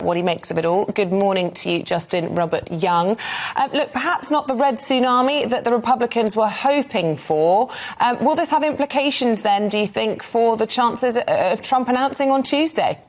what he makes of it all. Good morning to you, Justin Robert Young. Look, perhaps not the red tsunami that the Republicans were hoping for. Will this have implications then, do you think, for the chances of Trump announcing on Tuesday?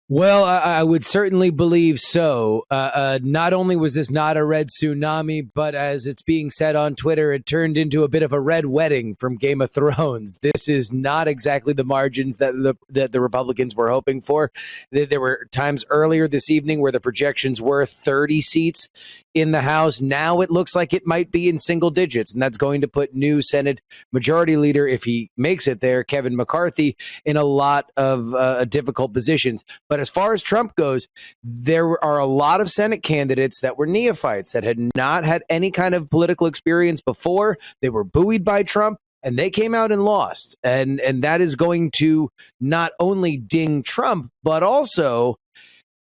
Well, I would certainly believe so. Not only was this not a red tsunami, but as it's being said on Twitter, it turned into a bit of a red wedding from Game of Thrones. This is not exactly the margins that the Republicans were hoping for. There were times earlier this evening where the projections were 30 seats in the House. Now it looks like it might be in single digits, and that's going to put new Senate Majority Leader, if he makes it there, Kevin McCarthy, in a lot of difficult positions. But as far as Trump goes, there are a lot of Senate candidates that were neophytes that had not had any kind of political experience before. They were buoyed by Trump, and they came out and lost. And that is going to not only ding Trump, but also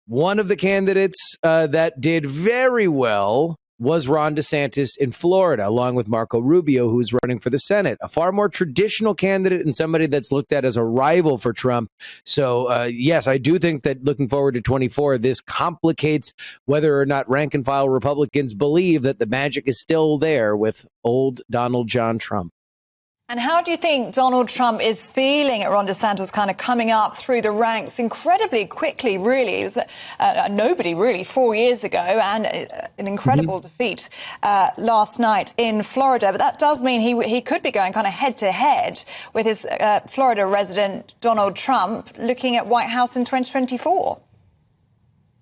one of the candidates that did very well was Ron Desantis in Florida, along with Marco Rubio, who's running for the Senate, a far more traditional candidate and somebody that's looked at as a rival for Trump. So, yes, I do think that looking forward to 24, this complicates whether or not rank and file Republicans believe that the magic is still there with old Donald John Trump. And how do you think Donald Trump is feeling at Ron DeSantis kind of coming up through the ranks incredibly quickly, really? It was nobody, really, 4 years ago, and an incredible defeat last night in Florida. But that does mean he could be going kind of head-to-head with his Florida resident, Donald Trump, looking at White House in 2024.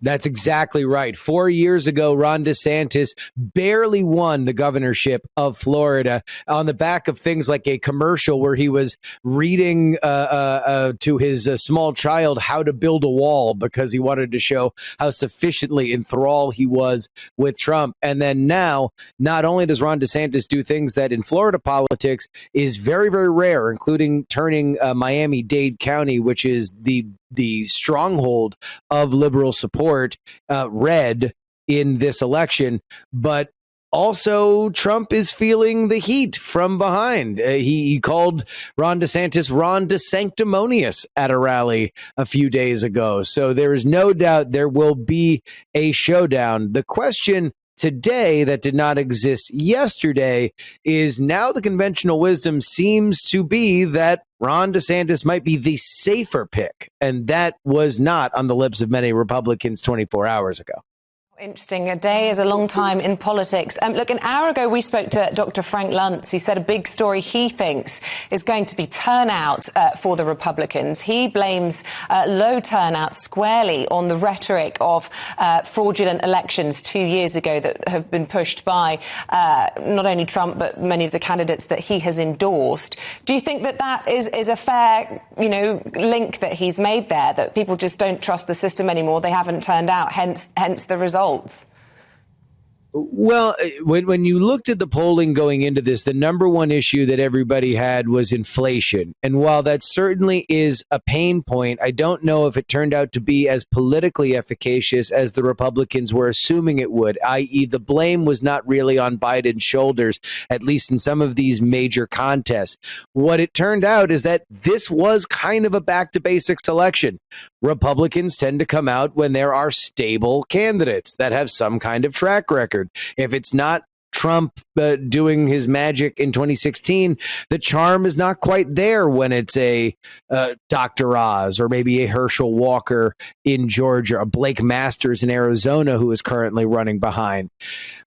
That's exactly right. 4 years ago, Ron DeSantis barely won the governorship of Florida on the back of things like a commercial where he was reading to his small child how to build a wall because he wanted to show how sufficiently enthralled he was with Trump. And then now, not only does Ron DeSantis do things that in Florida politics is very, very rare, including turning Miami-Dade County, which is the stronghold of liberal support, red in this election, but also Trump is feeling the heat from behind. He called Ron DeSantis Ron DeSanctimonious at a rally a few days ago. So there is no doubt there will be a showdown. The question today that did not exist yesterday is now the conventional wisdom seems to be that Ron DeSantis might be the safer pick. And that was not on the lips of many Republicans 24 hours ago. Interesting. A day is a long time in politics. Look, an hour ago, we spoke to Dr. Frank Luntz, who said a big story he thinks is going to be turnout for the Republicans. He blames low turnout squarely on the rhetoric of fraudulent elections 2 years ago that have been pushed by not only Trump, but many of the candidates that he has endorsed. Do you think that that is a fair, link that he's made there, that people just don't trust the system anymore? They haven't turned out, hence the result? Well, when you looked at the polling going into this, the number one issue that everybody had was inflation. And while that certainly is a pain point, I don't know if it turned out to be as politically efficacious as the Republicans were assuming it would, i.e. the blame was not really on Biden's shoulders, at least in some of these major contests. What it turned out is that this was kind of a back to basics election. Republicans tend to come out when there are stable candidates that have some kind of track record. If it's not Trump doing his magic in 2016, the charm is not quite there when it's a Dr. Oz or maybe a Herschel Walker in Georgia, a Blake Masters in Arizona who is currently running behind.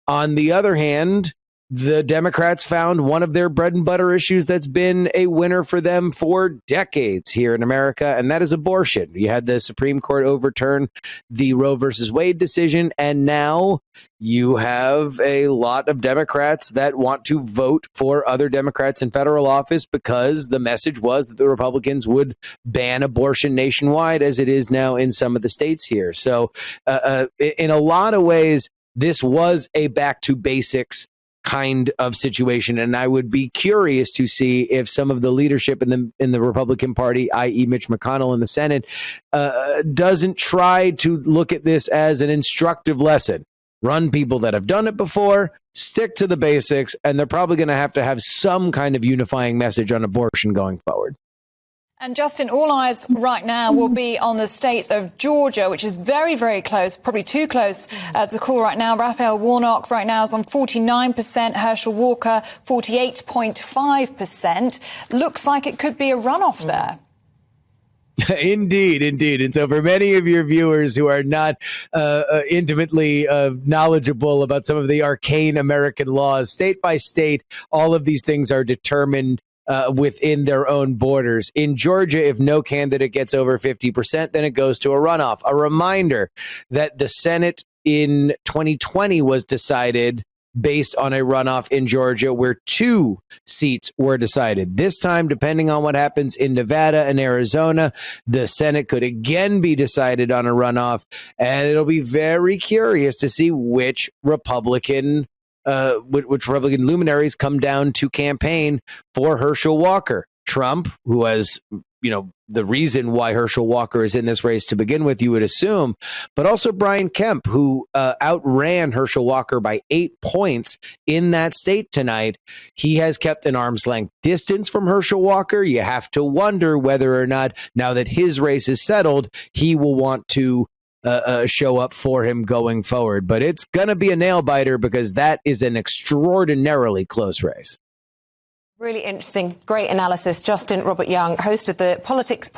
On the other hand, the Democrats found one of their bread and butter issues that's been a winner for them for decades here in America, and that is abortion. You had the Supreme Court overturn the Roe versus Wade decision, and now you have a lot of Democrats that want to vote for other Democrats in federal office because the message was that the Republicans would ban abortion nationwide, as it is now in some of the states here. So in a lot of ways, this was a back to basics kind of situation, and I would be curious to see if some of the leadership in the Republican Party, i.e. Mitch McConnell in the Senate, doesn't try to look at this as an instructive lesson. Run people that have done it before, stick to the basics, and they're probably going to have some kind of unifying message on abortion going forward. And Justin, all eyes right now will be on the state of Georgia, which is very, very close, probably too close to call right now. Raphael Warnock right now is on 49%, Herschel Walker 48.5%. Looks like it could be a runoff there. Indeed, indeed. And so for many of your viewers who are not intimately knowledgeable about some of the arcane American laws, state by state, all of these things are determined within their own borders. In Georgia, if no candidate gets over 50%, then it goes to a runoff. A reminder that the Senate in 2020 was decided based on a runoff in Georgia where 2 seats were decided. This time, depending on what happens in Nevada and Arizona, the Senate could again be decided on a runoff, and it'll be very curious to see which Republican luminaries come down to campaign for Herschel Walker. Trump, who has, the reason why Herschel Walker is in this race to begin with, you would assume, but also Brian Kemp, who outran Herschel Walker by 8 points in that state tonight. He has kept an arm's length distance from Herschel Walker. You have to wonder whether or not, now that his race is settled, he will want to show up for him going forward. But it's going to be a nail biter because that is an extraordinarily close race. Really interesting. Great analysis. Justin Robert Young, host of the Politics